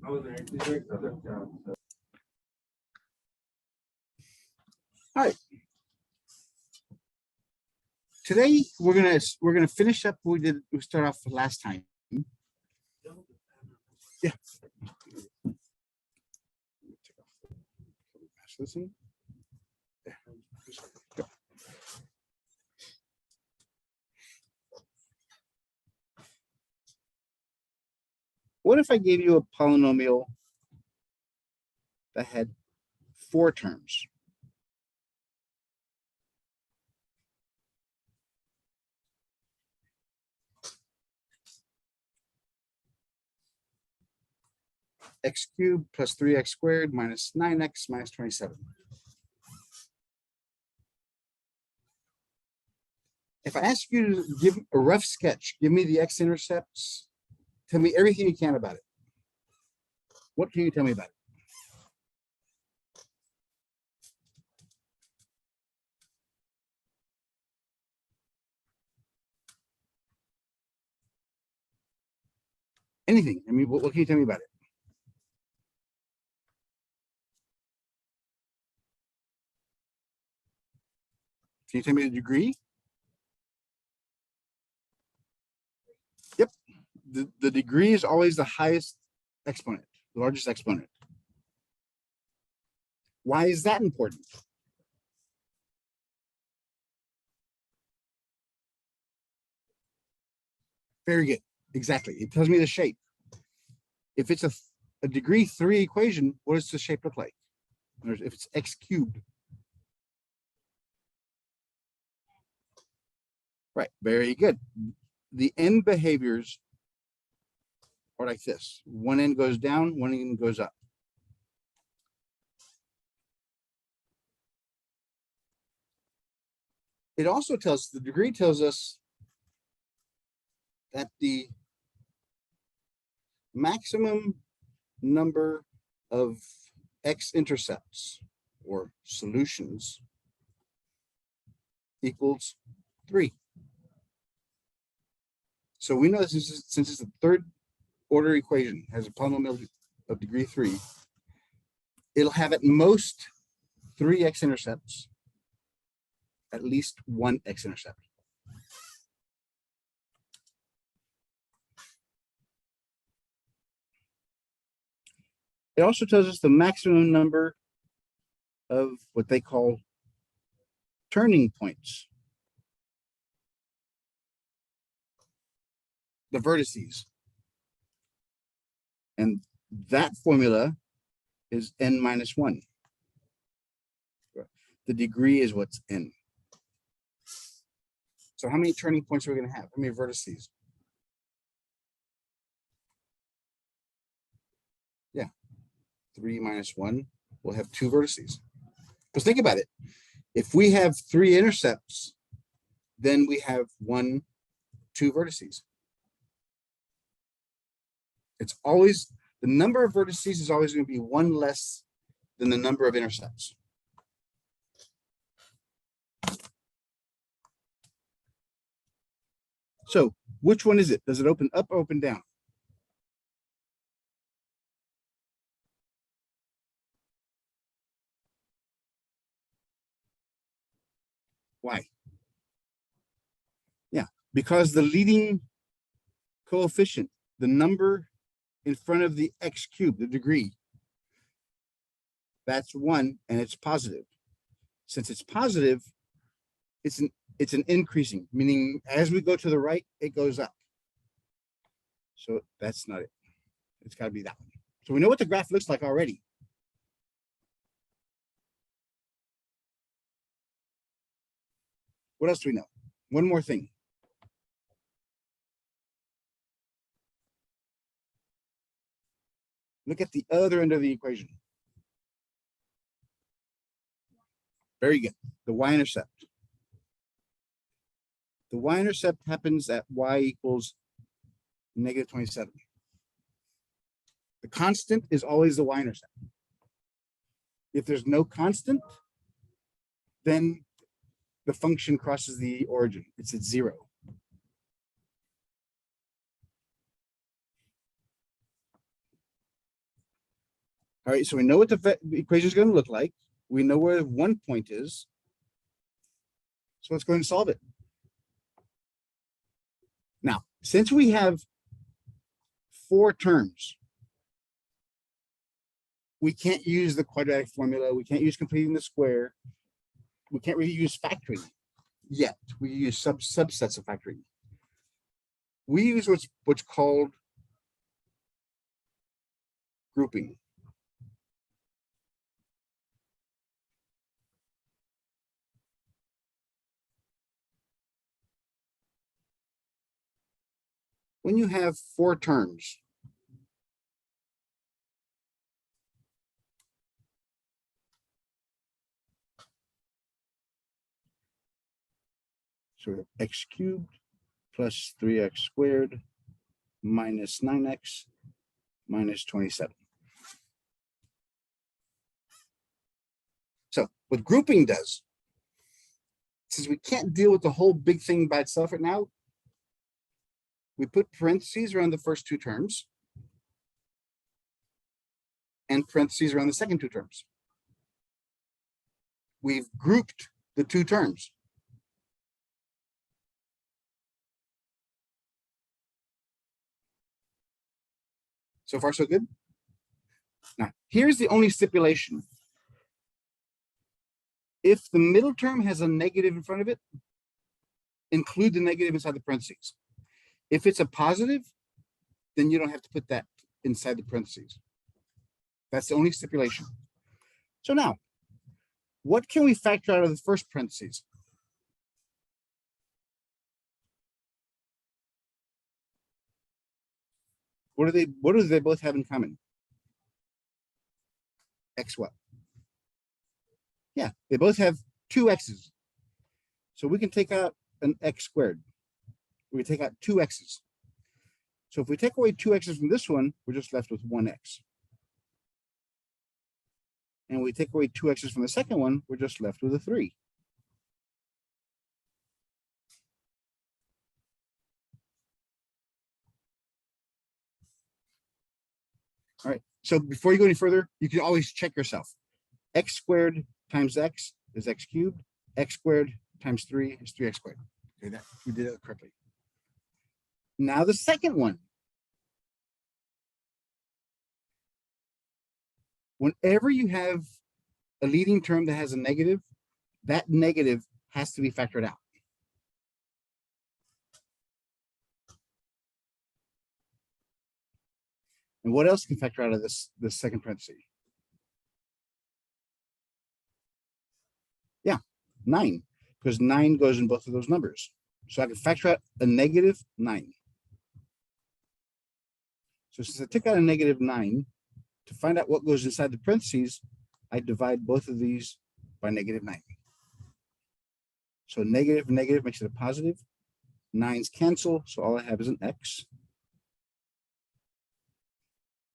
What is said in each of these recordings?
All right. Today we're gonna finish up what we start off last time. Yeah. Listen. There. Go. What if I gave you a polynomial that had 4 terms? X cubed plus 3x squared minus 9x minus 27. If I ask you to give a rough sketch, give me the x-intercepts, tell me everything you can about it. What can you tell me about it? Anything. I mean, what can you tell me about it? Can you tell me the degree? Yep. The degree is always the highest exponent, the largest exponent. Why is that important? Very good. Exactly. It tells me the shape. If it's a degree 3 equation, what does the shape look like? If it's x cubed. Right. Very good. The end behaviors are like this. One end goes down, one end goes up. It also tells, the degree tells us that the maximum number of x-intercepts or solutions equals 3. So we know that since it's a 3rd order equation, has a polynomial of degree 3, it'll have at most 3 x-intercepts, at least 1 x-intercept. It also tells us the maximum number of what they call turning points, the vertices. And that formula is n minus 1. The degree is what's n. So how many turning points are we going to have? How many vertices? Yeah, 3 minus 1, we'll have 2 vertices. Because think about it. If we have 3 intercepts, then we have 1, 2 vertices. It's always, the number of vertices is always going to be 1 less than the number of intercepts. So which one is it? Does it open up or open down? Why? Yeah, because the leading coefficient, the number in front of the x cubed, the degree, that's 1 and it's positive. Since it's positive, it's an increasing, meaning as we go to the right, it goes up. So that's not it. It's got to be that one. So we know what the graph looks like already. What else do we know? One more thing. Look at the other end of the equation. Very good. The y-intercept. The y-intercept happens at y equals negative 27. The constant is always the y-intercept. If there's no constant, then the function crosses the origin. It's at 0. All right, so we know what the equation is going to look like. We know where one point is. So let's go ahead and solve it. Now, since we have 4 terms, we can't use the quadratic formula. We can't use completing the square. We can't really use factoring yet. We use subsets of factoring. We use what's called grouping. When you have 4 terms, so we have x cubed plus 3x squared minus 9x minus 27. So what grouping does, since we can't deal with the whole big thing by itself right now, we put parentheses around the first 2 terms and parentheses around the second 2 terms. We've grouped the 2 terms. So far, so good. Now, here's the only stipulation. If the middle term has a negative in front of it, include the negative inside the parentheses. If it's a positive, then you don't have to put that inside the parentheses. That's the only stipulation. So now, what can we factor out of the first parentheses? What do they both have in common? X what? Yeah, they both have 2 x's. So we can take out an x squared. We take out 2 x's. So if we take away 2 x's from this one, we're just left with 1 x. And we take away 2 x's from the second one, we're just left with a 3. All right, so before you go any further, you can always check yourself. X squared times x is x cubed. X squared times 3 is 3x squared. Okay, we did it correctly. Now the second one. Whenever you have a leading term that has a negative, that negative has to be factored out. And what else can factor out of this second parenthesis? Yeah, 9, because 9 goes in both of those numbers. So I can factor out a negative 9. So since I took out a negative 9, to find out what goes inside the parentheses, I divide both of these by negative 9. So negative makes it a positive. 9s cancel, so all I have is an x.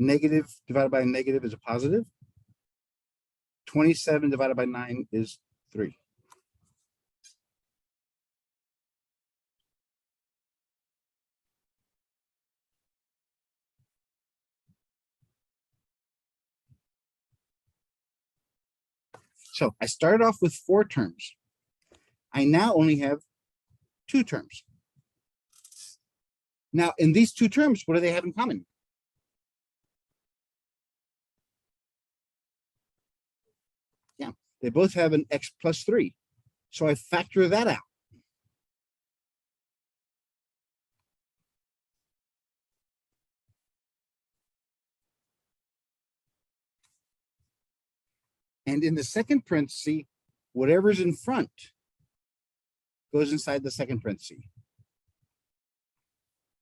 Negative divided by a negative is a positive. 27 divided by 9 is 3. So I started off with 4 terms. I now only have 2 terms. Now, in these 2 terms, what do they have in common? Yeah, they both have an x plus 3. So I factor that out. And in the second parenthesis, whatever's in front goes inside the second parenthesis.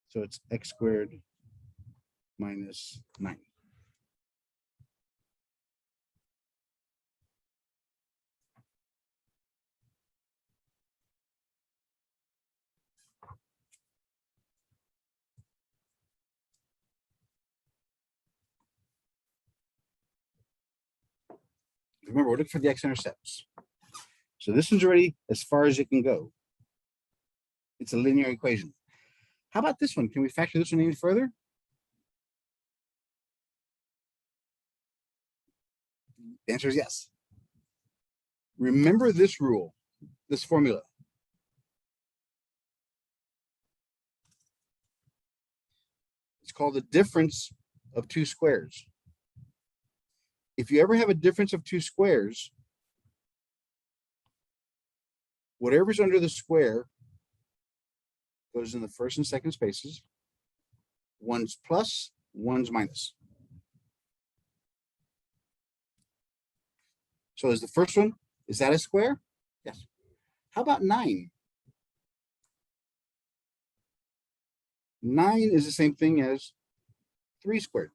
So it's x squared minus 9. Remember, we're looking for the x-intercepts. So this one's already as far as it can go. It's a linear equation. How about this one? Can we factor this one any further? The answer is yes. Remember this rule, this formula. It's called the difference of two squares. If you ever have a difference of two squares, whatever's under the square goes in the first and second spaces. One's plus, one's minus. So is the first one, is that a square? Yes. How about 9? 9 is the same thing as 3 squared.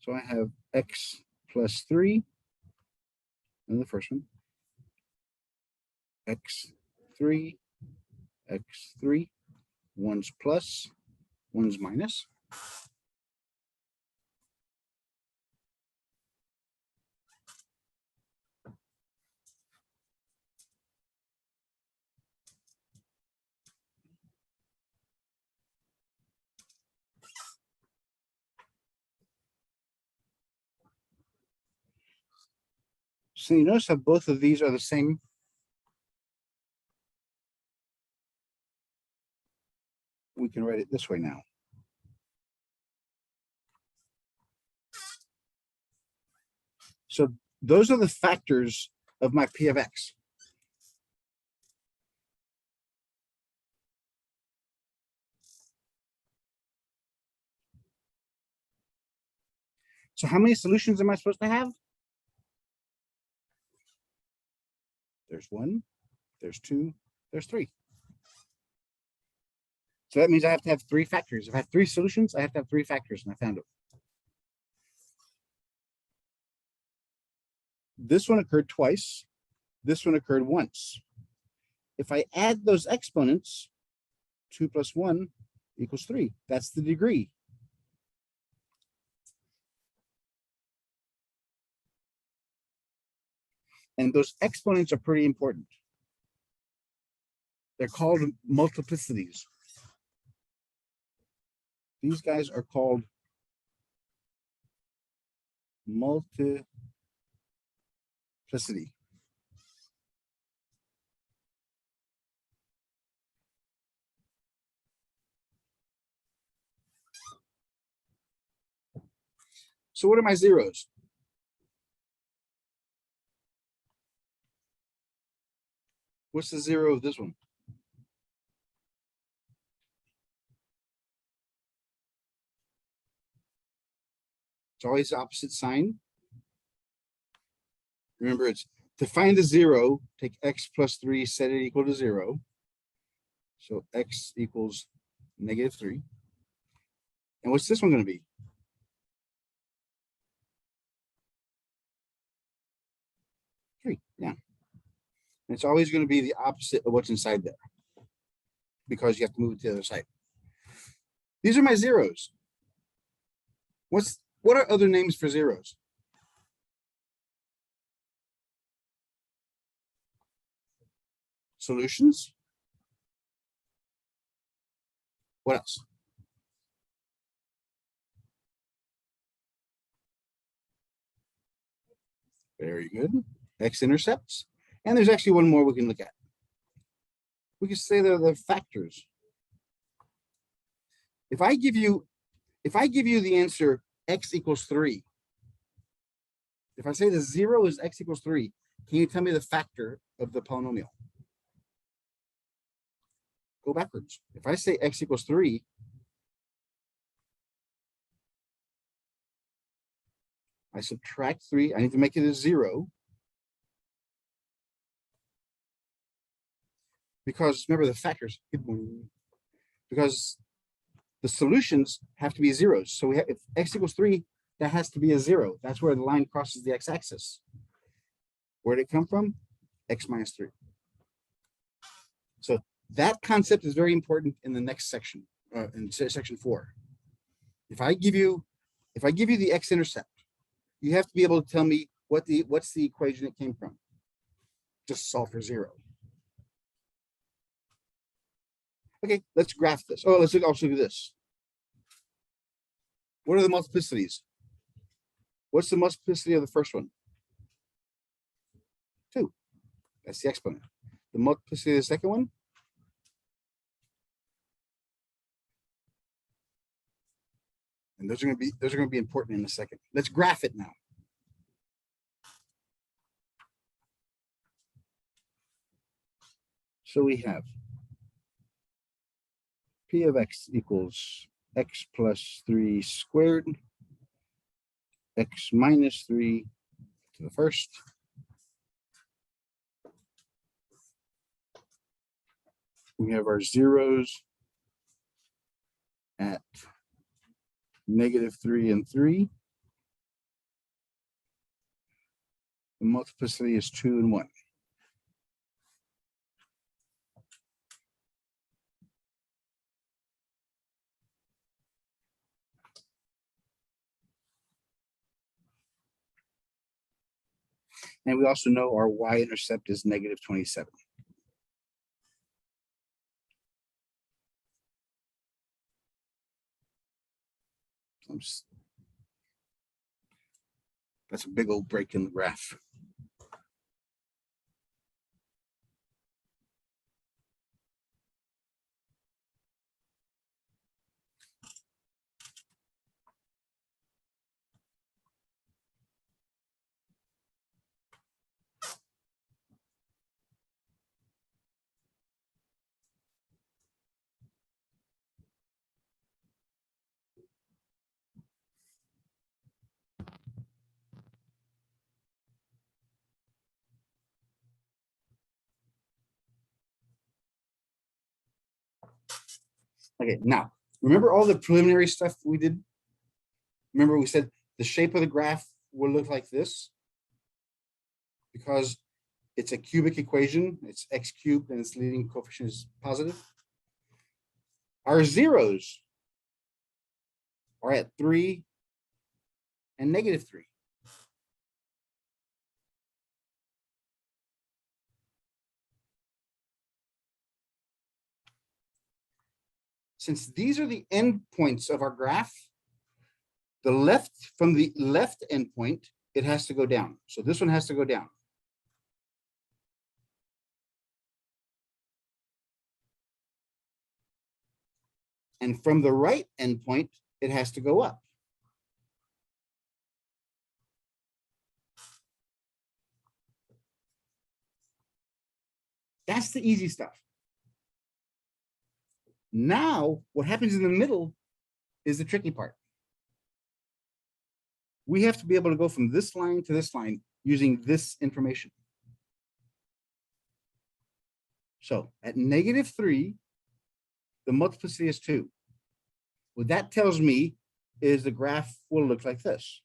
So I have x plus 3 in the first one. x3, x3, one's plus, one's minus. So you notice how both of these are the same. We can write it this way now. So those are the factors of my P of X. So how many solutions am I supposed to have? There's 1, there's 2, there's 3. So that means I have to have 3 factors. If I have 3 solutions, I have to have 3 factors, and I found it. This one occurred twice. This one occurred once. If I add those exponents, 2 plus 1 equals 3. That's the degree. And those exponents are pretty important. They're called multiplicities. These guys are called multiplicity. So what are my zeros? What's the zero of this one? It's always opposite sign. Remember, it's to find the zero, take x plus 3, set it equal to 0. So x equals -3. And what's this one going to be? 3, yeah. And it's always going to be the opposite of what's inside there, because you have to move it to the other side. These are my zeros. What are other names for zeros? Solutions. What else? Very good. X-intercepts. And there's actually one more we can look at. We can say they're the factors. If I give you the answer x equals 3, if I say the 0 is x equals 3, can you tell me the factor of the polynomial? Go backwards. If I say x equals 3, I subtract 3. I need to make it a 0. Because remember the factors, because the solutions have to be zeros. So we have, if x equals 3, that has to be a 0. That's where the line crosses the x-axis. Where did it come from? X minus 3. So that concept is very important in the next section, in section 4. If I give you the x-intercept, you have to be able to tell me what's the equation it came from. Just solve for 0. Okay, let's graph this. Oh, let's also do this. What are the multiplicities? What's the multiplicity of the first one? 2. That's the exponent. The multiplicity of the second one? And those are going to be important in a second. Let's graph it now. So we have P of x equals x plus 3 squared, x minus 3 to the first. We have our zeros at -3 and 3. The multiplicity is 2 and 1. And we also know our y-intercept is -27. That's a big old break in the graph. Okay, now, remember all the preliminary stuff we did? Remember we said the shape of the graph will look like this because it's a cubic equation. It's x cubed and its leading coefficient is positive. Our zeros are at 3 and -3. Since these are the endpoints of our graph, from the left endpoint, it has to go down. So this one has to go down. And from the right endpoint, it has to go up. That's the easy stuff. Now, what happens in the middle is the tricky part. We have to be able to go from this line to this line using this information. So at -3, the multiplicity is 2. What that tells me is the graph will look like this.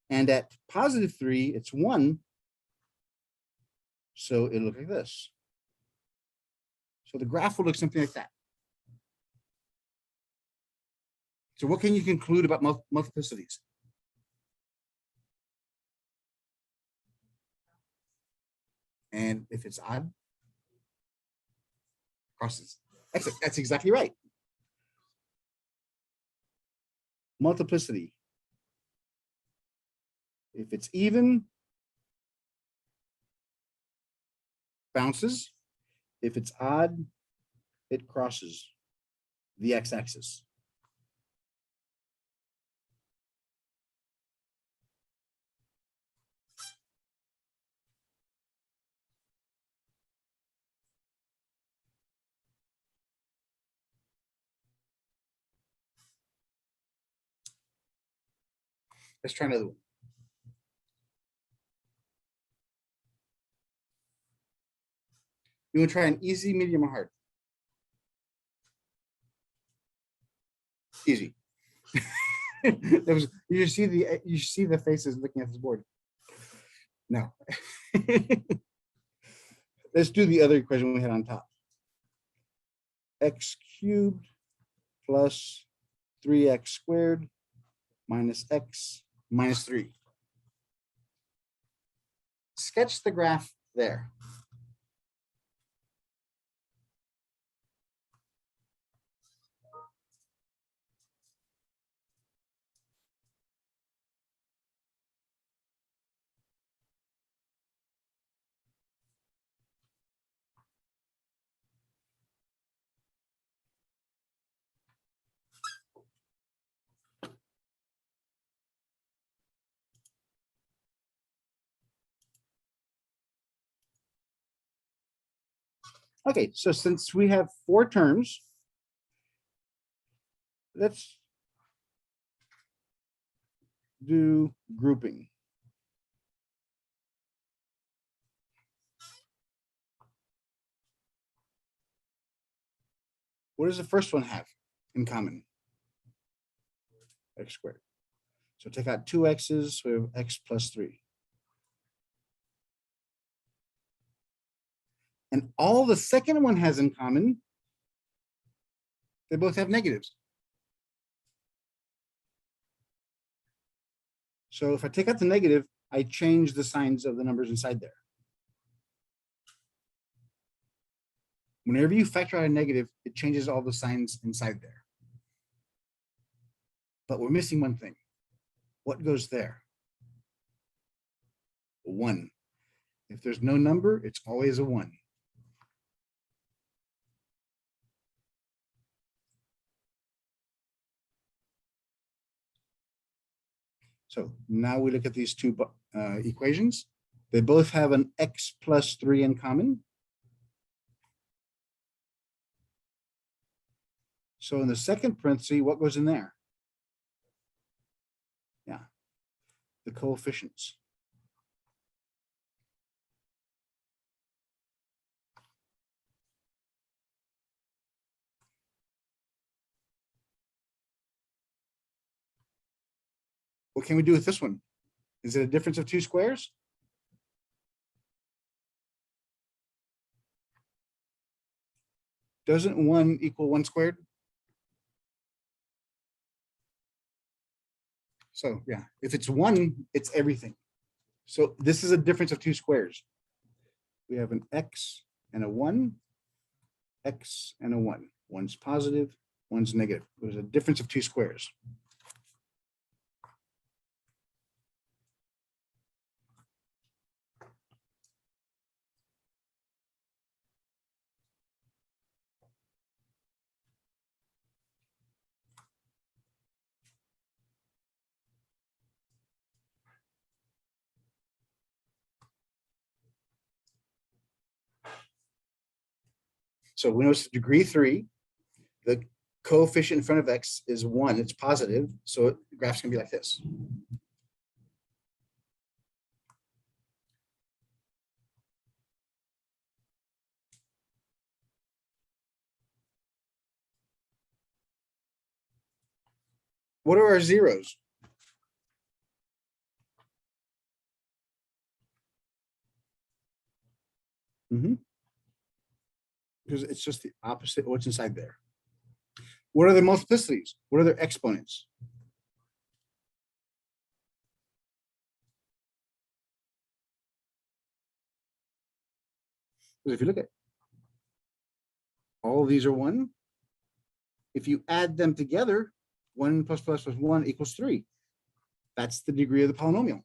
And at +3, it's 1. So it'll look like this. So the graph will look something like that. So what can you conclude about multiplicities? And if it's odd, crosses. That's exactly right. Multiplicity. If it's even, bounces. If it's odd, it crosses the x-axis. Let's try another one. You want to try an easy, medium, or hard? Easy. You see the faces looking at this board. No. Let's do the other equation we had on top. X cubed plus 3x squared minus x minus 3. Sketch the graph there. Okay, so since we have 4 terms, let's do grouping. What does the first one have in common? X squared. So take out 2 x's, we have x plus 3. And all the second one has in common, they both have negatives. So if I take out the negative, I change the signs of the numbers inside there. Whenever you factor out a negative, it changes all the signs inside there. But we're missing one thing. What goes there? 1. If there's no number, it's always a 1. So now we look at these 2 equations. They both have an x plus 3 in common. So in the second parenthesis, what goes in there? Yeah, the coefficients. What can we do with this one? Is it a difference of 2 squares? Doesn't 1 equal 1 squared? So yeah, if it's 1, it's everything. So this is a difference of 2 squares. We have an x and a 1, x and a 1. One's positive, one's negative. There's a difference of 2 squares. So we notice degree 3, the coefficient in front of x is 1, it's positive, so the graph's gonna be like this. What are our zeros? Because it's just the opposite of what's inside there. What are their multiplicities? What are their exponents? Because if you look at all of these are 1. If you add them together, 1 plus 1 equals 3. That's the degree of the polynomial.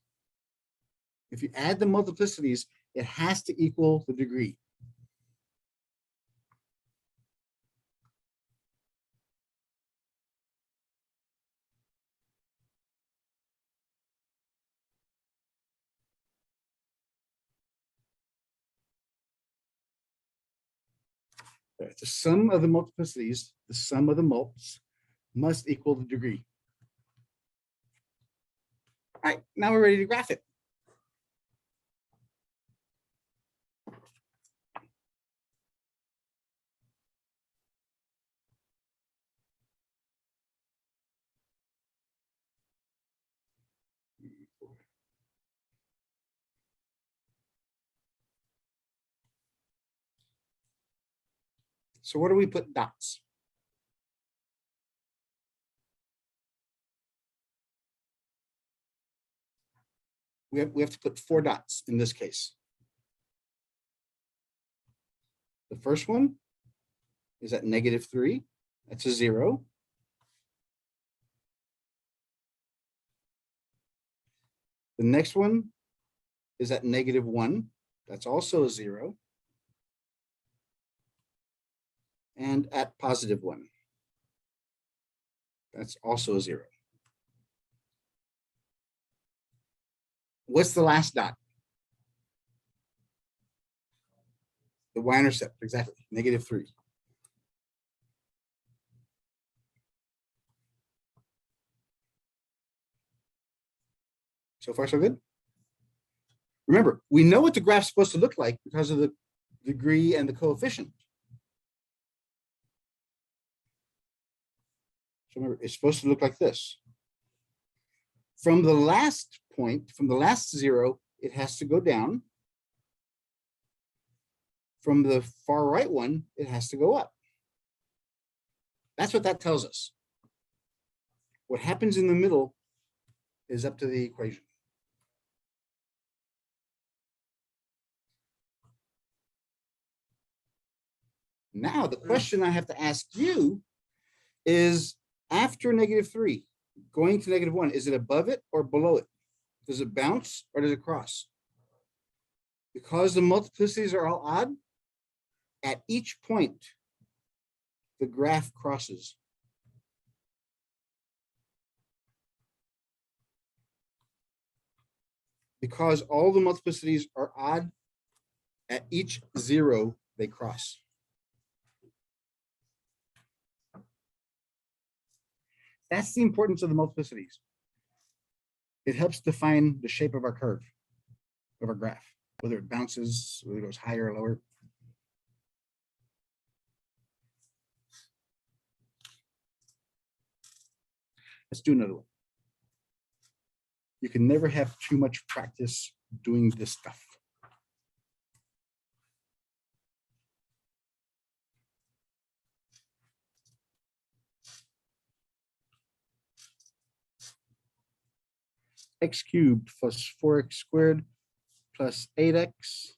If you add the multiplicities, it has to equal the degree. The sum of the multiplicities, the sum of the mults, must equal the degree. All right, now we're ready to graph it. So where do we put dots? We have to put 4 dots in this case. The first one is at -3. That's a 0. The next one is at -1. That's also a 0. And at +1. That's also a 0. What's the last dot? The y-intercept, exactly, -3. So far, so good. Remember, we know what the graph's supposed to look like because of the degree and the coefficient. So remember, it's supposed to look like this. From the last point, from the last 0, it has to go down. From the far right one, it has to go up. That's what that tells us. What happens in the middle is up to the equation. Now, the question I have to ask you is, after -3, going to -1, is it above it or below it? Does it bounce or does it cross? Because the multiplicities are all odd, at each point, the graph crosses. Because all the multiplicities are odd, at each 0, they cross. That's the importance of the multiplicities. It helps define the shape of our curve, of our graph, whether it bounces, whether it goes higher or lower. Let's do another one. You can never have too much practice doing this stuff. X cubed plus 4x squared plus 8x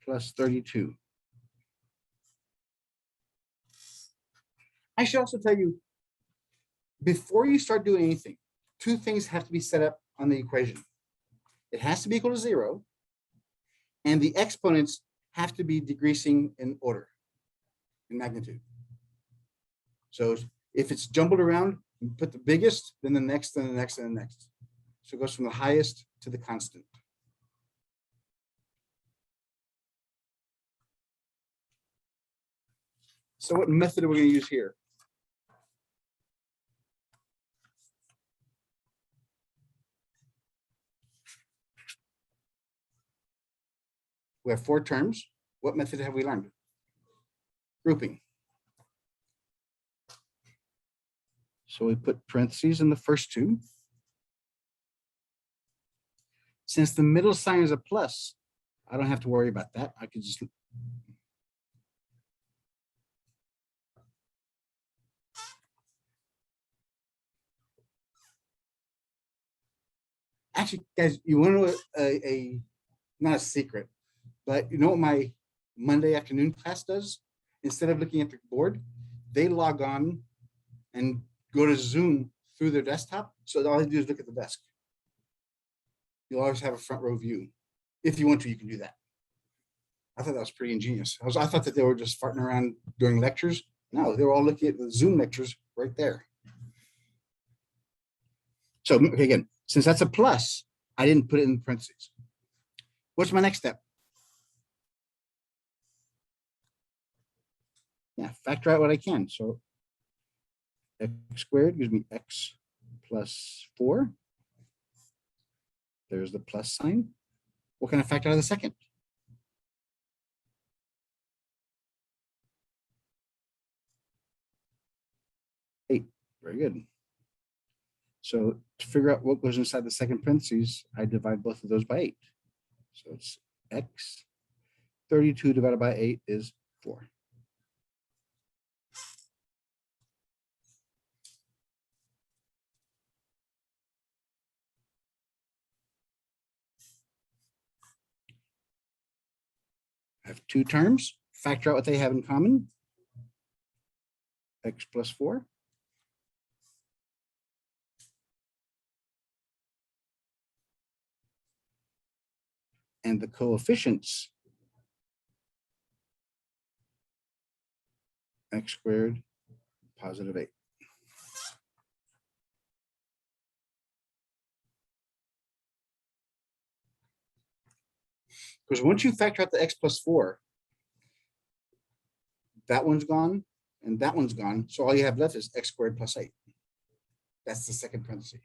plus 32. I should also tell you, before you start doing anything, 2 things have to be set up on the equation. It has to be equal to 0, and the exponents have to be decreasing in order, in magnitude. So if it's jumbled around, you put the biggest, then the next, then the next, and the next. So it goes from the highest to the constant. So what method are we going to use here? We have 4 terms. What method have we learned? Grouping. So we put parentheses in the first 2. Since the middle sign is a plus, I don't have to worry about that. I could just actually, guys, you want to know not a secret, but you know what my Monday afternoon class does? Instead of looking at the board, they log on and go to Zoom through their desktop. So all they do is look at the desk. You'll always have a front row view. If you want to, you can do that. I thought that was pretty ingenious. I thought that they were just farting around during lectures. No, they were all looking at the Zoom lectures right there. So okay, again, since that's a plus, I didn't put it in parentheses. What's my next step? Yeah, factor out what I can. So x squared gives me x plus 4. There's the plus sign. What can I factor out of the second? Eight. Very good. So to figure out what goes inside the second parentheses, I divide both of those by 8. So it's x. 32 divided by 8 is 4. I have 2 terms. Factor out what they have in common. X plus 4. And the coefficients, x squared, positive 8. Because once you factor out the x plus 4, That one's gone, and that one's gone. So all you have left is x squared plus 8. That's the second parenthesis.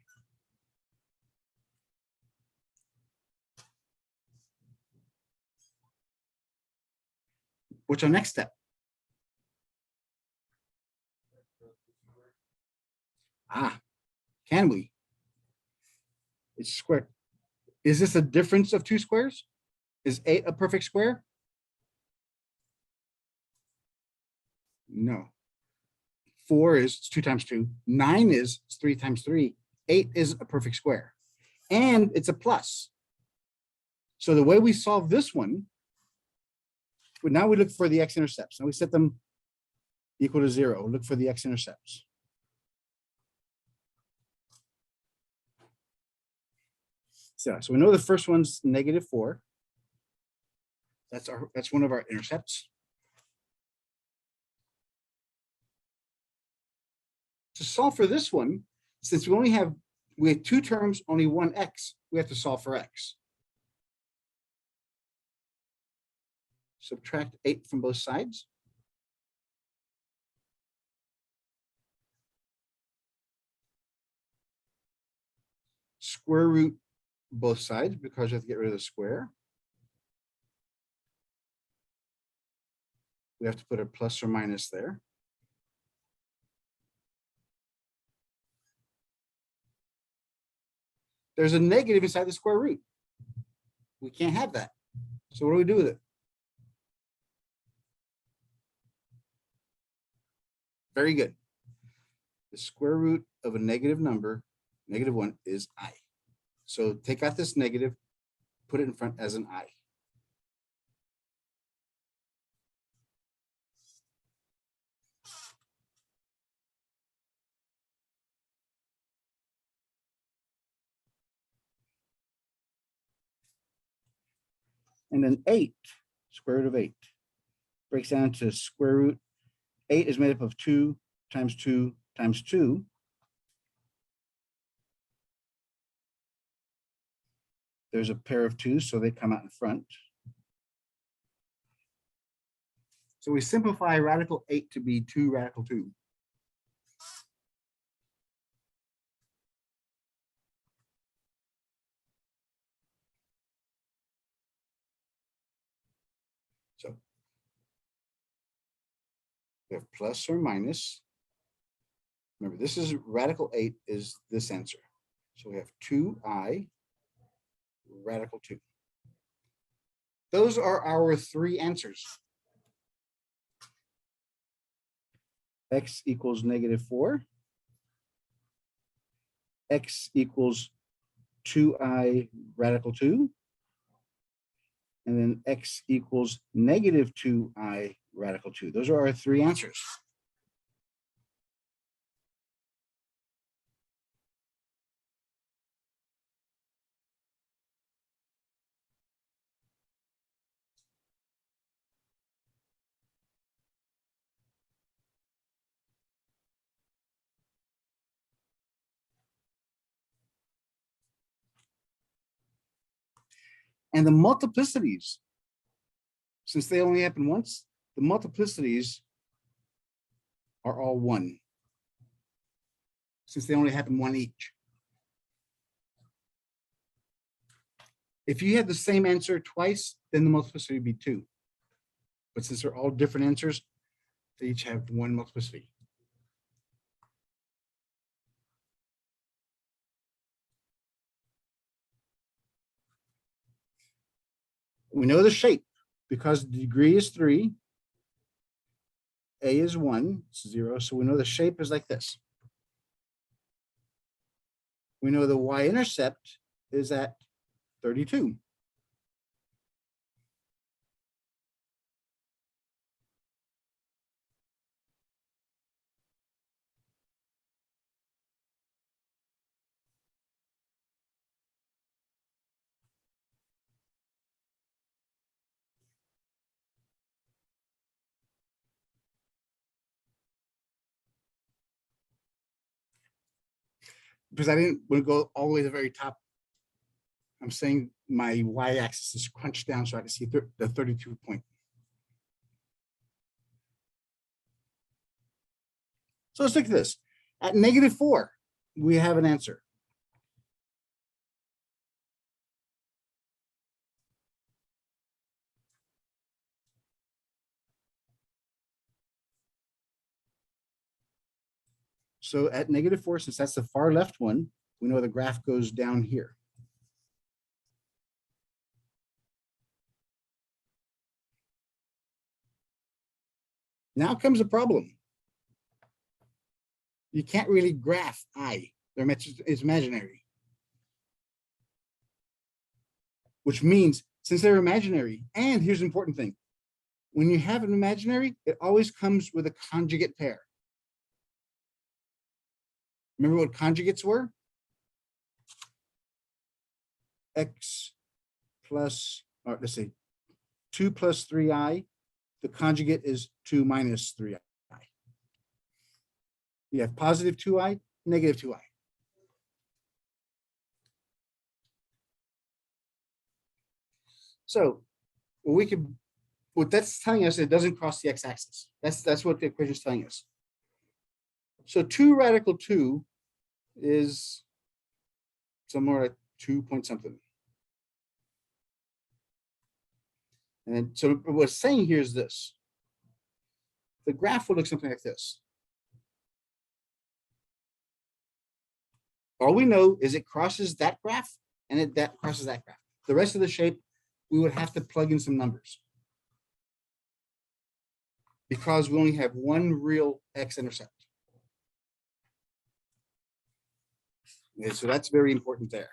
What's our next step? Can we? It's squared. Is this a difference of two squares? Is 8 a perfect square? No. 4 is 2 times 2. 9 is 3 times 3. 8 is a perfect square. And it's a plus. So the way we solve this one, now we look for the x-intercepts. Now we set them equal to 0. Look for the x-intercepts. So we know the first one's -4. That's one of our intercepts. To solve for this one, since we have two terms, only one x, we have to solve for x. Subtract 8 from both sides. Square root both sides because you have to get rid of the square. We have to put a plus or minus there. There's a negative inside the square root. We can't have that. So what do we do with it? Very good. The square root of a negative number, -1, is I. So take out this negative, put it in front as an I. And then 8, square root of 8, breaks down to square root. 8 is made up of 2 times 2 times 2. There's a pair of 2s, so they come out in front. So we simplify radical 8 to be 2 radical 2. So we have plus or minus. Remember, this is radical 8 is this answer. So we have 2i radical 2. Those are our 3 answers. X equals -4. X equals 2i radical 2. And then x equals -2i radical 2. Those are our 3 answers. And the multiplicities, since they only happen once, the multiplicities are all 1, since they only happen 1 each. If you had the same answer twice, then the multiplicity would be 2. But since they're all different answers, they each have 1 multiplicity. We know the shape because the degree is 3, a is 1, it's 0, so we know the shape is like this. We know the y-intercept is at 32. Because I didn't want to go all the way to the very top. I'm saying my y-axis is crunched down so I can see the 32 point. So let's look at this. At -4, we have an answer. So at -4, since that's the far left one, we know the graph goes down here. Now comes a problem. You can't really graph I. It's imaginary. Which means, since they're imaginary, and here's an important thing. When you have an imaginary, it always comes with a conjugate pair. Remember what conjugates were? X plus, or let's say 2 plus 3i. The conjugate is 2 minus 3i. You have positive 2i, negative 2i. So what that's telling us, it doesn't cross the x-axis. That's what the equation is telling us. So 2 radical 2 is somewhere like 2 point something. And so what it's saying here is this. The graph will look something like this. All we know is it crosses that graph and that crosses that graph. The rest of the shape, we would have to plug in some numbers, because we only have one real x-intercept. Okay, so that's very important there.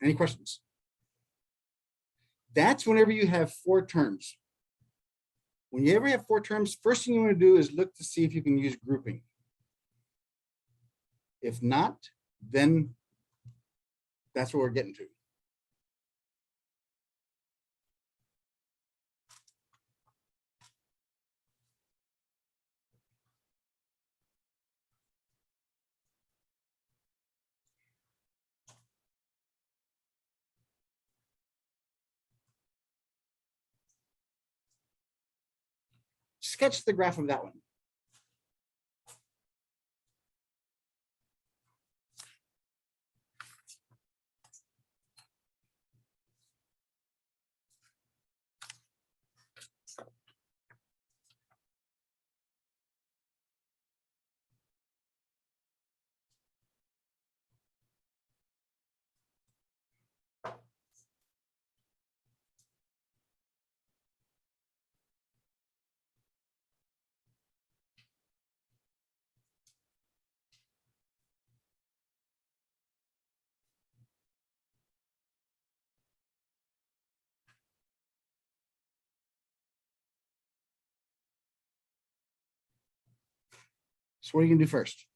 Any questions? That's whenever you have 4 terms. When you ever have 4 terms, first thing you want to do is look to see if you can use grouping. If not, then that's what we're getting to. Sketch the graph of that one. So what are you gonna do first?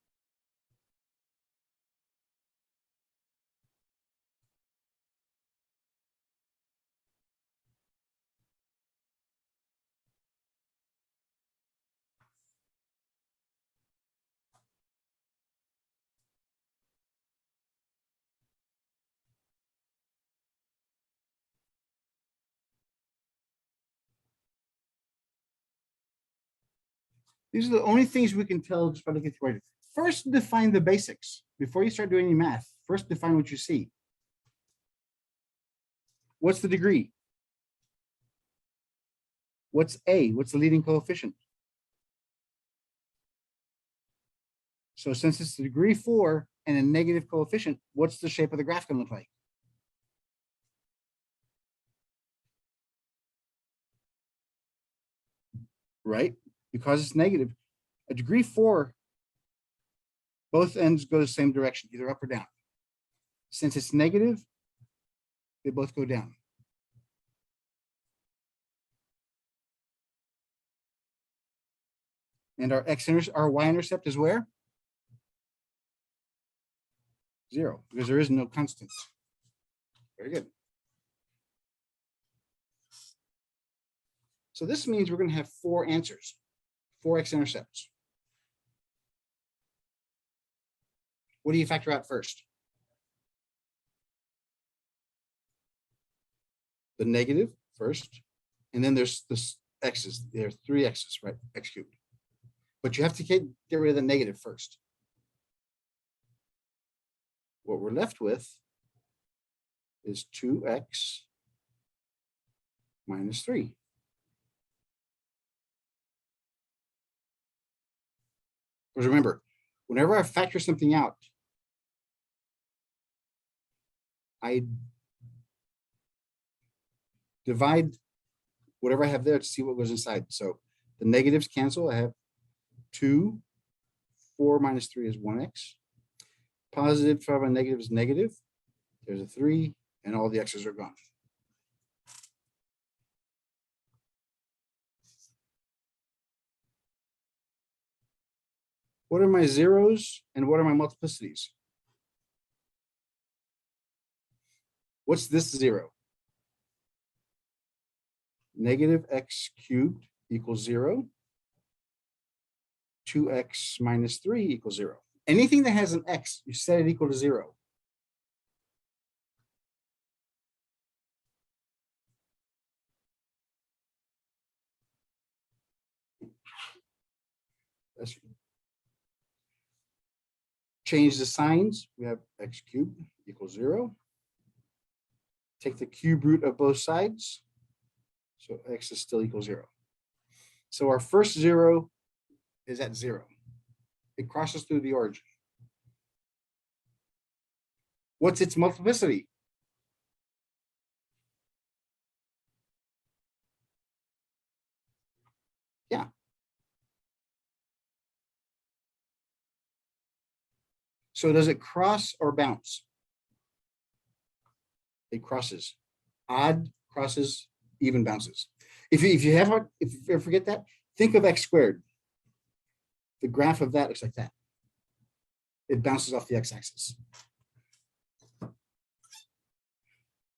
These are the only things we can tell just by looking at the equation. First, define the basics. Before you start doing any math, first define what you see. What's the degree? What's A? What's the leading coefficient? So since it's the degree 4 and a negative coefficient, what's the shape of the graph going to look like? Right? Because it's negative. A degree 4, both ends go the same direction, either up or down. Since it's negative, they both go down. And our y-intercept is where? 0, because there is no constant. Very good. So this means we're going to have 4 answers, 4 x-intercepts. What do you factor out first? The negative first, and then there's this x's. There are 3 x's, right? X cubed. But you have to get rid of the negative first. What we're left with is 2x minus 3. Because remember, whenever I factor something out, I divide whatever I have there to see what goes inside. So the negatives cancel. I have 2, 4 minus 3 is 1x. Positive divided by negative is negative. There's a 3, and all the x's are gone. What are my zeros and what are my multiplicities? What's this 0? Negative x cubed equals 0. 2x minus 3 equals 0. Anything that has an x, you set it equal to 0. That's change the signs. We have x cubed equals 0. Take the cube root of both sides. So x is still equal 0. So our first 0 is at 0. It crosses through the origin. What's its multiplicity? Yeah. So does it cross or bounce? It crosses. Odd crosses, even bounces. If you ever forget that, think of x squared. The graph of that looks like that. It bounces off the x-axis.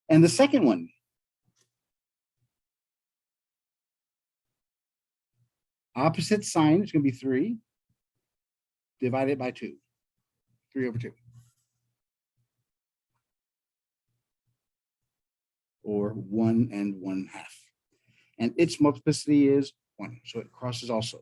And the second one, opposite sign is going to be 3 divided by 2. 3 over 2. Or 1 and 1/2. And its multiplicity is 1. So it crosses also.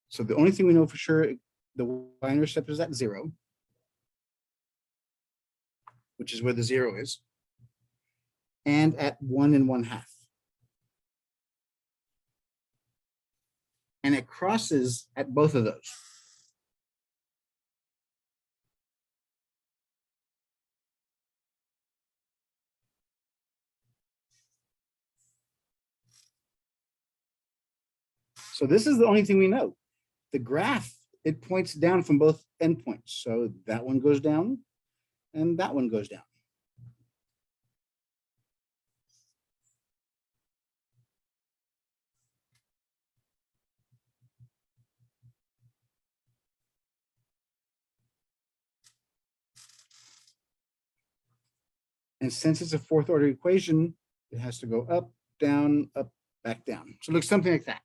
So the only thing we know for sure, the y-intercept is at 0, which is where the 0 is, and at 1 and 1/2. And it crosses at both of those. So this is the only thing we know. The graph, it points down from both endpoints. So that one goes down and that one goes down. And since it's a fourth order equation, it has to go up, down, back down. So it looks something like that.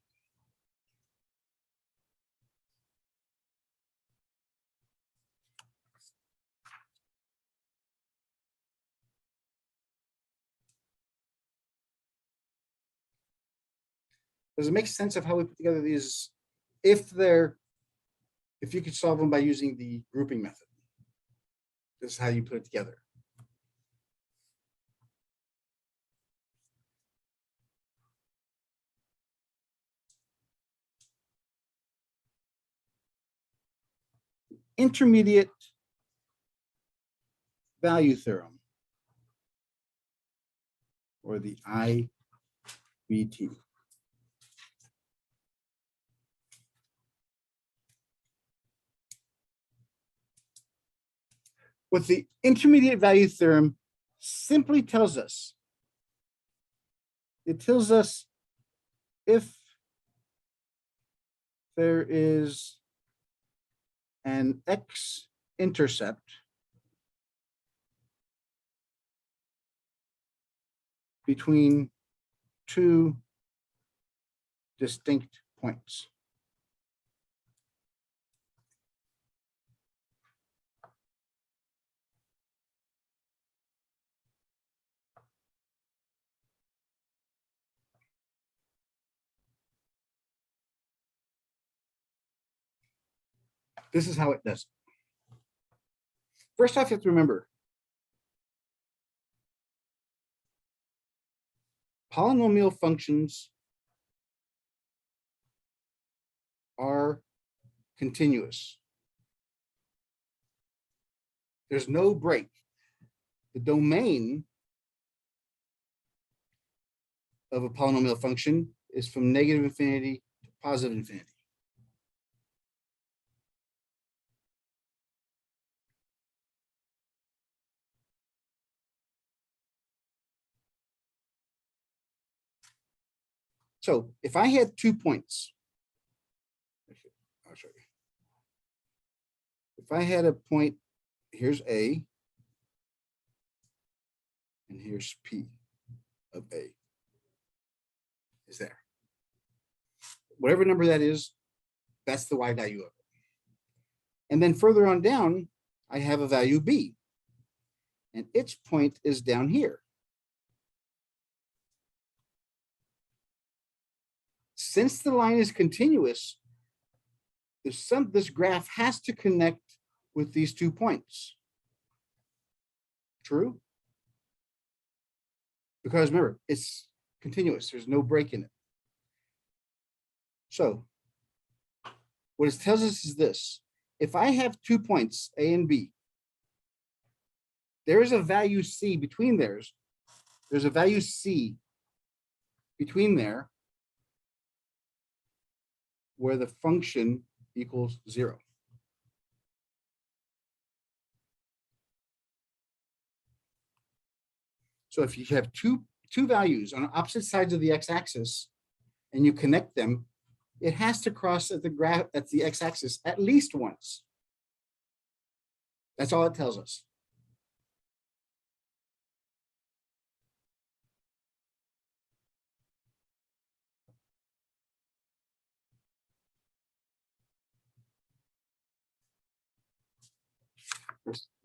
Does it make sense of how we put together these? If you could solve them by using the grouping method, this is how you put it together. Intermediate value theorem, or the IVT. What the intermediate value theorem simply tells us, if there is an x-intercept between two distinct points. This is how it does it. First off, you have to remember, polynomial functions are continuous. There's no break. The domain of a polynomial function is from negative infinity to positive infinity. So if I had 2 points, I'll show you. If I had a point, here's A, and here's P of A, is there. Whatever number that is, that's the Y value of it. And then further on down, I have a value B, and its point is down here. Since the line is continuous, this graph has to connect with these 2 points. True? Because remember, it's continuous. There's no break in it. So what it tells us is this. If I have 2 points, A and B, there is a value C between theirs. There's a value C between there where the function equals 0. So if you have two values on opposite sides of the x-axis and you connect them, it has to cross at the x-axis at least once. That's all it tells us.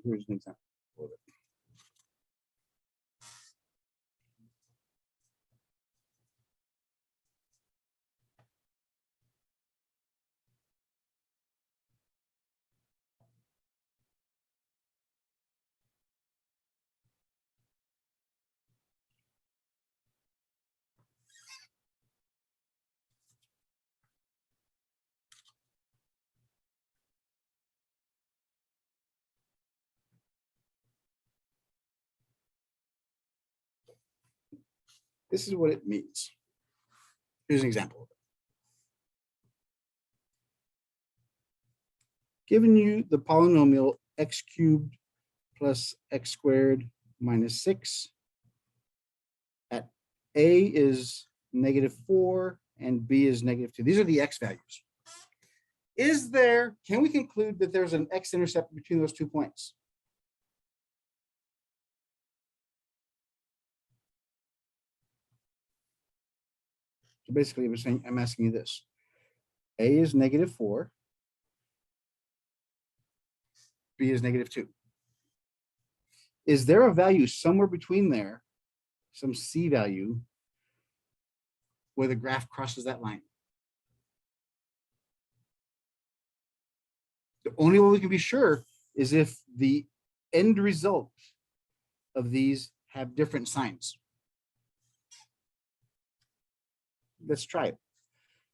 Here's an example of it. This is what it means. Here's an example of it. Given you the polynomial x cubed plus x squared minus 6 at A is -4 and B is -2. These are the x values. Can we conclude that there's an x-intercept between those 2 points? So basically, I'm asking you this. A is -4. B is -2. Is there a value somewhere between there, some C value, where the graph crosses that line? The only way we can be sure is if the end result of these have different signs. Let's try it.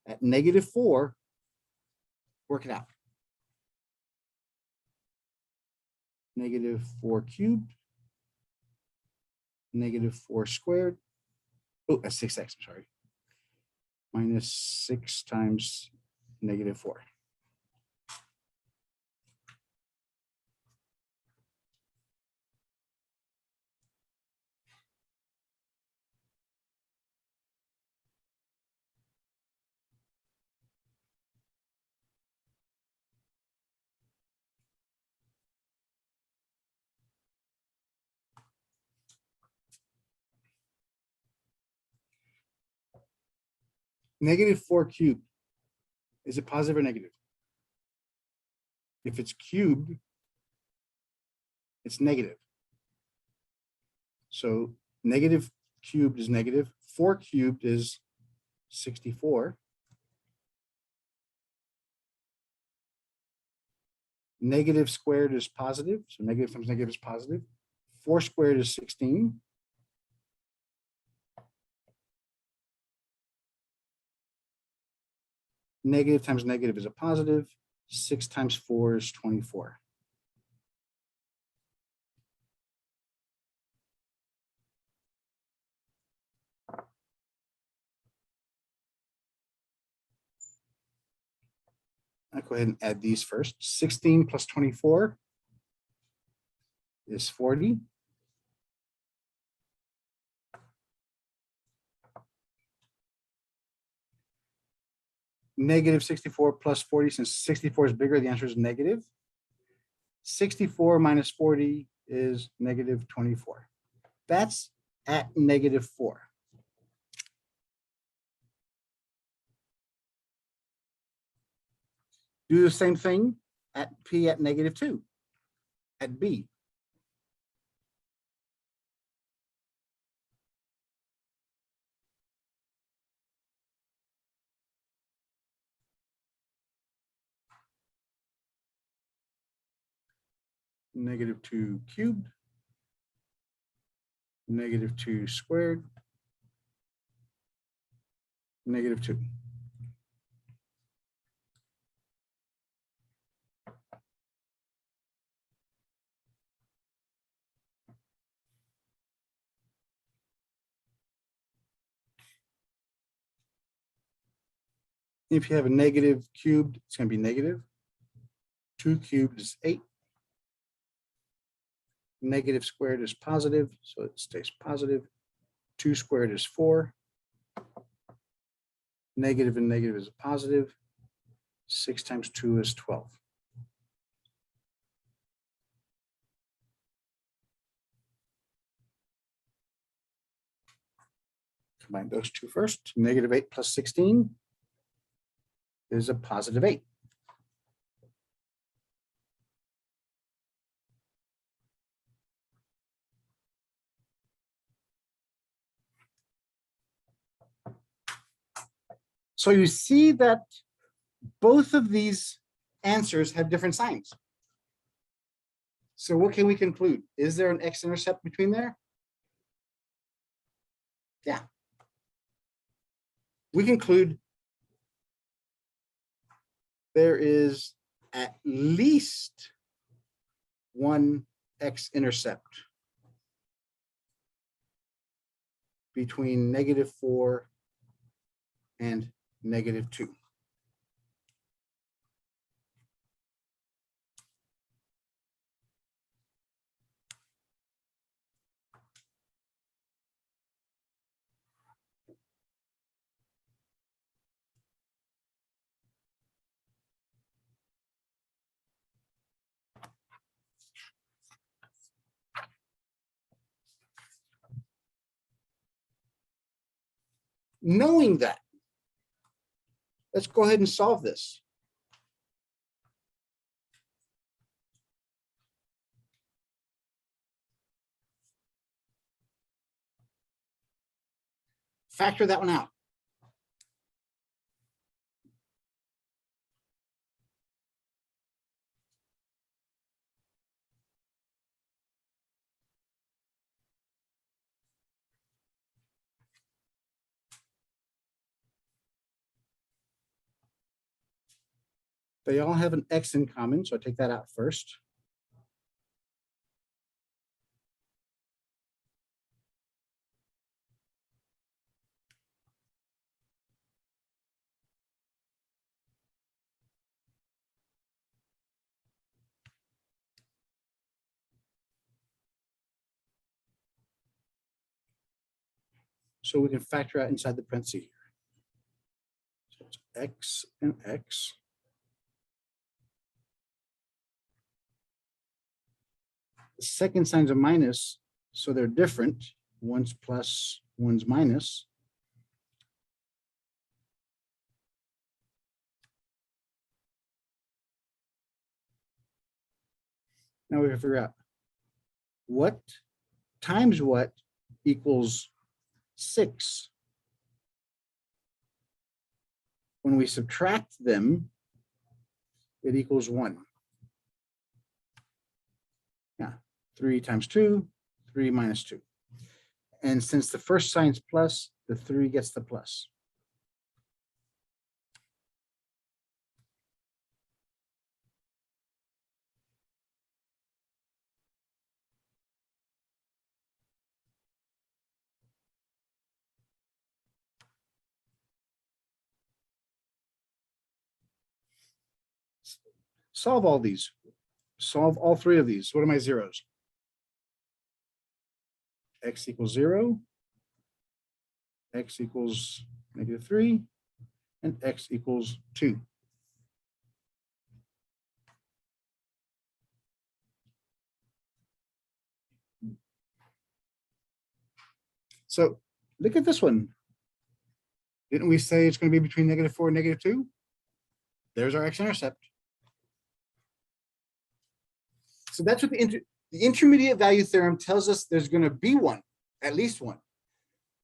At -4, work it out. -4 cubed, -4 squared. Oh, that's 6x, I'm sorry. Minus 6 times -4. -4 cubed, is it positive or negative? If it's cubed, it's negative. So negative cubed is negative. 4 cubed is 64. Negative squared is positive. So negative times negative is positive. 4 squared is 16. Negative times negative is a positive. 6 times 4 is 24. I'll go ahead and add these first. 16 plus 24 is 40. Negative 64 plus 40, since 64 is bigger, the answer is negative. 64 minus 40 is negative 24. That's at -4. Do the same thing at P at -2, at B. -2 cubed, -2 squared, -2. If you have a negative cubed, it's going to be negative. 2 cubed is 8. Negative squared is positive, so it stays positive. 2 squared is 4. Negative and negative is a positive. 6 times 2 is 12. Combine those two first. -8 plus 16 is a positive 8. So you see that both of these answers have different signs. So what can we conclude? Is there an x-intercept between there? Yeah. We conclude there is at least one x-intercept between -4 and -2. Knowing that, let's go ahead and solve this. Factor that one out. They all have an x in common, so I take that out first. So we can factor out inside the parentheses here. So it's x and x. The second sign's a minus, so they're different. One's plus, one's minus. Now we can figure out what times what equals 6. When we subtract them, it equals 1. Yeah, 3 times 2, 3 minus 2. And since the first sign's plus, the 3 gets the plus. Solve all these. Solve all 3 of these. What are my zeros? X equals 0, X equals -3, and X equals 2. So look at this one. Didn't we say it's going to be between -4 and -2? There's our x-intercept. So that's what the intermediate value theorem tells us. There's going to be one, at least one,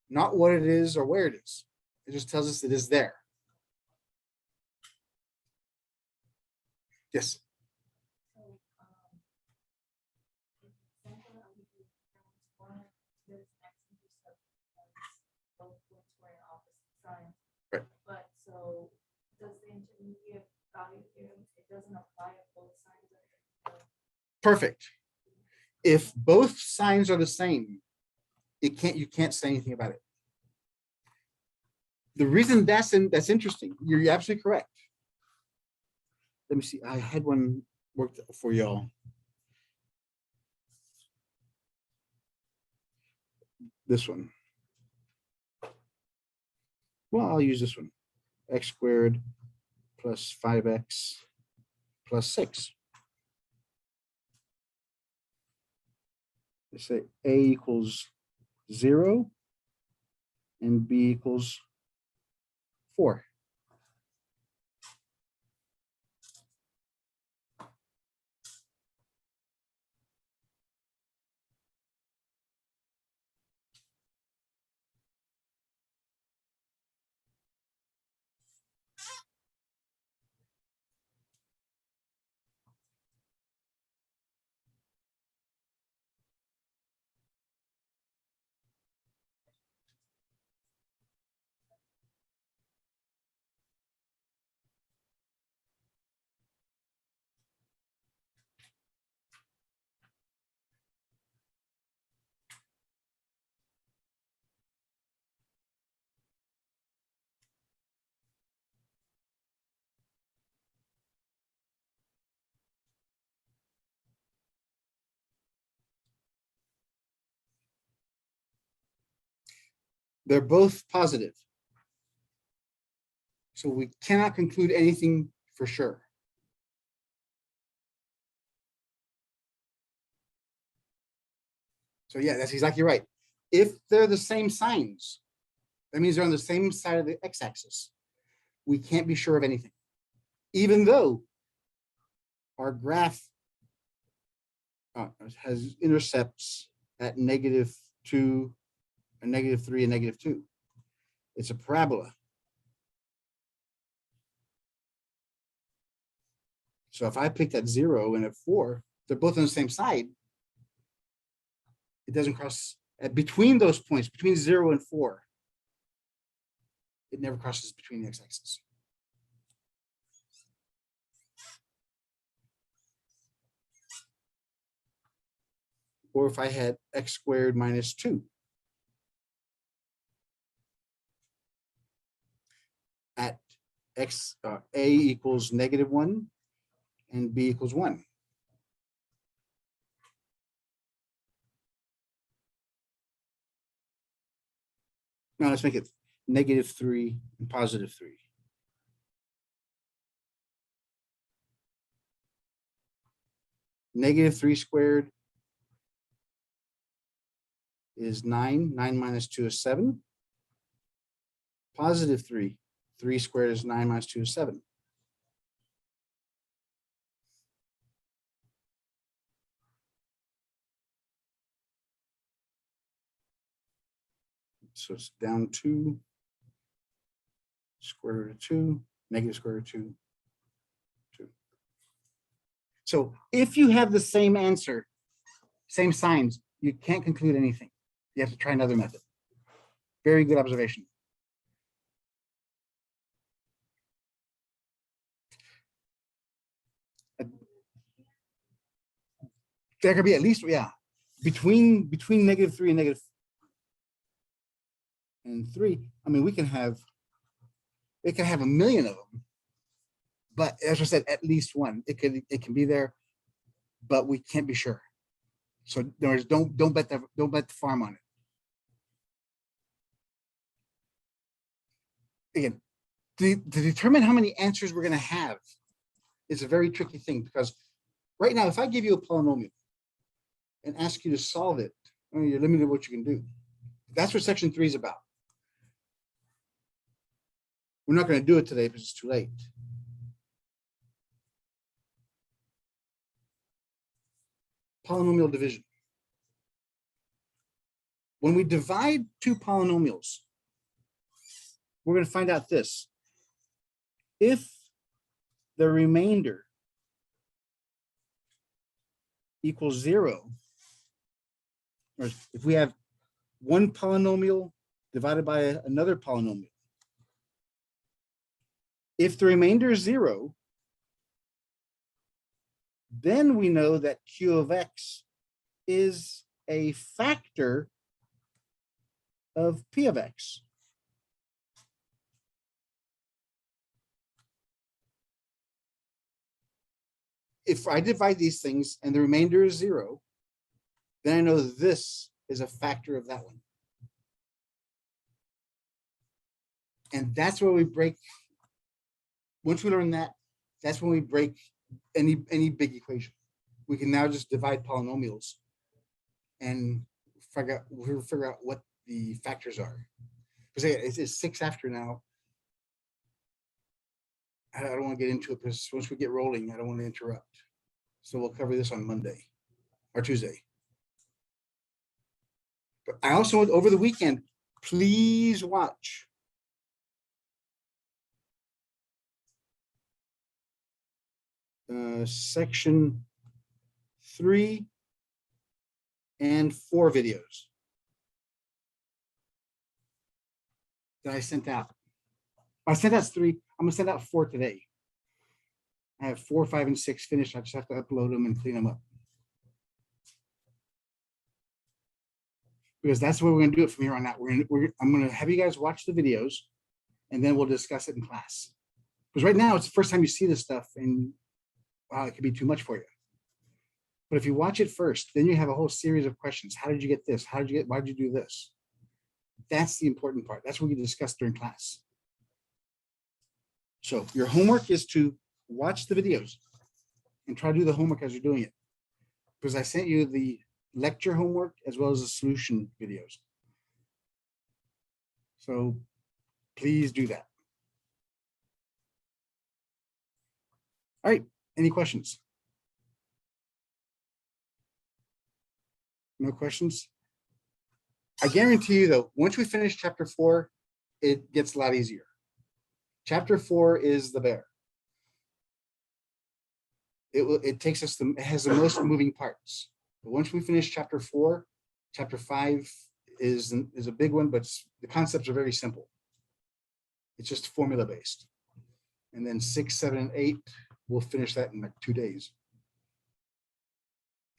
not what it is or where it is. It just tells us it is there. Yes. Right. But so does the intermediate value theorem, it doesn't apply if both signs are Perfect. If both signs are the same, you can't say anything about it. The reason that's interesting, you're absolutely correct. Let me see. I had one worked for y'all. This one. Well, I'll use this one. X squared plus 5x plus 6. They say A equals 0 and B equals 4. They're both positive. So we cannot conclude anything for sure. So yeah, that's exactly right. If they're the same signs, that means they're on the same side of the x-axis. We can't be sure of anything, even though our graph has intercepts at -2, a -3, and -2. It's a parabola. So if I picked at 0 and at 4, they're both on the same side. It doesn't cross between those points, between 0 and 4. It never crosses between the x-axis. Or if I had x squared minus 2. At x, A equals -1 and B equals 1. Now let's make it -3 and +3. -3 squared is 9. 9 minus 2 is 7. +3. 3 squared is 9 minus 2 is 7. So it's down 2, square root of 2, negative square root of 2, 2. So if you have the same answer, same signs, you can't conclude anything. You have to try another method. Very good observation. There could be at least, yeah, between -3 and 3. I mean, it can have a million of them. But as I said, at least one. It can be there, but we can't be sure. So don't bet the farm on it. Again, to determine how many answers we're going to have is a very tricky thing, because right now, if I give you a polynomial and ask you to solve it, well, you're limited to what you can do. That's what section 3 is about. We're not going to do it today because it's too late. Polynomial division. When we divide two polynomials, we're going to find out this. If the remainder equals 0, or if we have one polynomial divided by another polynomial, if the remainder is 0, then we know that Q of X is a factor of P of X. If I divide these things and the remainder is 0, then I know this is a factor of that one. And that's where we break. Once we learn that, that's when we break any big equation. We can now just divide polynomials and figure out what the factors are. Because it's 6 after now. I don't want to get into it because once we get rolling, I don't want to interrupt. So we'll cover this on Monday or Tuesday. But I also, over the weekend, please watch section 3 and 4 videos that I sent out. I sent out 3. I'm gonna send out 4 today. I have 4, 5, and 6 finished. I just have to upload them and clean them up. Because that's the way we're gonna do it from here on out. I'm gonna have you guys watch the videos, and then we'll discuss it in class. Because right now it's the first time you see this stuff, and wow, it could be too much for you. But if you watch it first, then you have a whole series of questions. How did you get this? Why did you do this? That's the important part. That's what we discuss during class. So your homework is to watch the videos and try to do the homework as you're doing it. Because I sent you the lecture homework as well as the solution videos. So please do that. All right, any questions? No questions? I guarantee you though, once we finish chapter 4, it gets a lot easier. Chapter 4 is the bear. It takes us it has the most moving parts. But once we finish chapter 4, chapter 5 is a big one, but the concepts are very simple. It's just formula based. And then 6, 7, and 8, we'll finish that in like 2 days.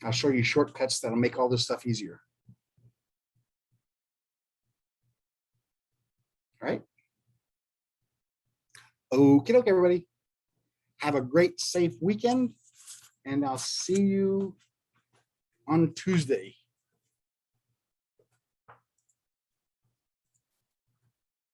I'll show you shortcuts that'll make all this stuff easier. All right. Okay, everybody. Have a great, safe weekend, and I'll see you on Tuesday.